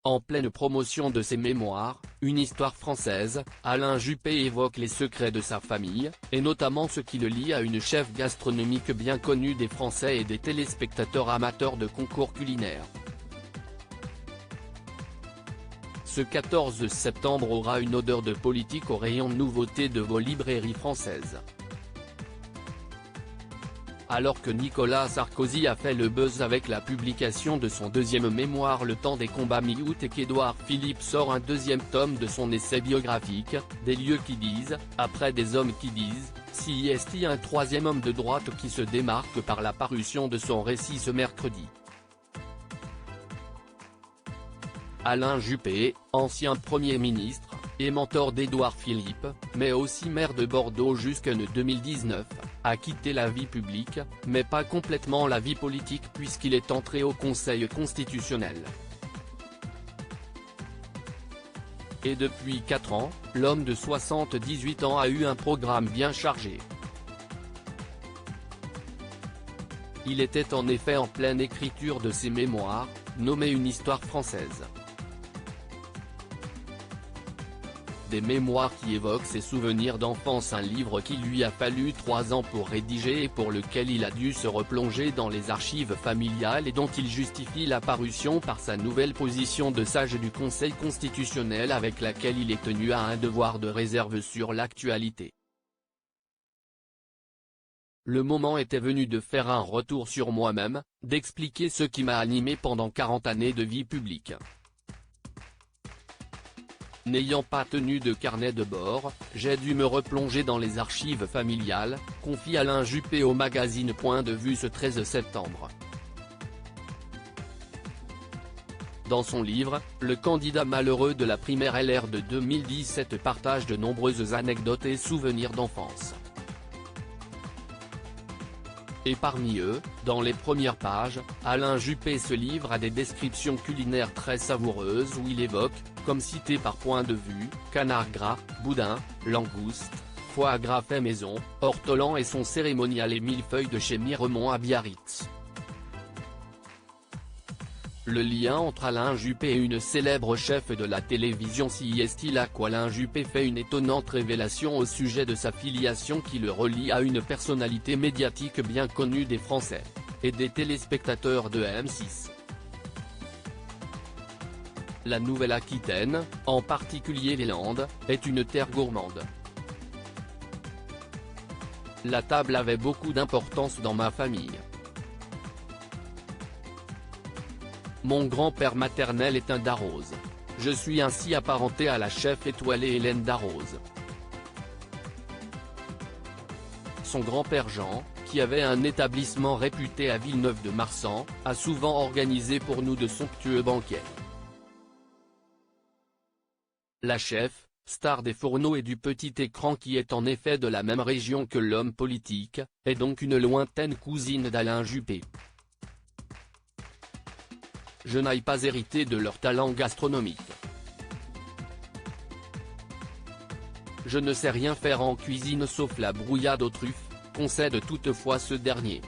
En pleine promotion de ses mémoires, Une histoire française, Alain Juppé évoque les secrets de sa famille, et notamment ce qui le lie à une chef gastronomique bien connue des Français et des téléspectateurs amateurs de concours culinaires. Ce 14 septembre aura une odeur de politique au rayon nouveautés de vos librairies françaises. Alors que Nicolas Sarkozy a fait le buzz avec la publication de son deuxième mémoire Le temps des combats mi-août et qu'Édouard Philippe sort un deuxième tome de son essai biographique, Des lieux qui disent, après des hommes qui disent, CIST un troisième homme de droite qui se démarque par la parution de son récit ce mercredi. Alain Juppé, ancien Premier ministre, et mentor d'Édouard Philippe, mais aussi maire de Bordeaux jusqu'en 2019, a quitté la vie publique, mais pas complètement la vie politique puisqu'il est entré au Conseil constitutionnel. Et depuis 4 ans, l'homme de 78 ans a eu un programme bien chargé. Il était en effet en pleine écriture de ses mémoires, nommées Une histoire française. Des mémoires qui évoquent ses souvenirs d'enfance, un livre qui lui a fallu 3 ans pour rédiger et pour lequel il a dû se replonger dans les archives familiales et dont il justifie la parution par sa nouvelle position de sage du Conseil constitutionnel avec laquelle il est tenu à un devoir de réserve sur l'actualité. Le moment était venu de faire un retour sur moi-même, d'expliquer ce qui m'a animé pendant 40 années de vie publique. N'ayant pas tenu de carnet de bord, j'ai dû me replonger dans les archives familiales, confie Alain Juppé au magazine Point de Vue ce 13 septembre. Dans son livre, le candidat malheureux de la primaire LR de 2017 partage de nombreuses anecdotes et souvenirs d'enfance. Et parmi eux, dans les premières pages, Alain Juppé se livre à des descriptions culinaires très savoureuses où il évoque, comme cité par Point de Vue, canard gras, boudin, langouste, foie gras fait maison, ortolan et son cérémonial et millefeuille de chez Miremont à Biarritz. Le lien entre Alain Juppé et une célèbre chef de la télévision CIST. Là qu'Alain Juppé fait une étonnante révélation au sujet de sa filiation qui le relie à une personnalité médiatique bien connue des Français, et des téléspectateurs de M6. La Nouvelle-Aquitaine, en particulier les Landes, est une terre gourmande. La table avait beaucoup d'importance dans ma famille. Mon grand-père maternel est un Darroze. Je suis ainsi apparenté à la chef étoilée Hélène Darroze. Son grand-père Jean, qui avait un établissement réputé à Villeneuve-de-Marsan, a souvent organisé pour nous de somptueux banquets. La chef, star des fourneaux et du petit écran qui est en effet de la même région que l'homme politique, est donc une lointaine cousine d'Alain Juppé. Je n'ai pas hérité de leur talent gastronomique. Je ne sais rien faire en cuisine sauf la brouillade aux truffes, concède toutefois ce dernier.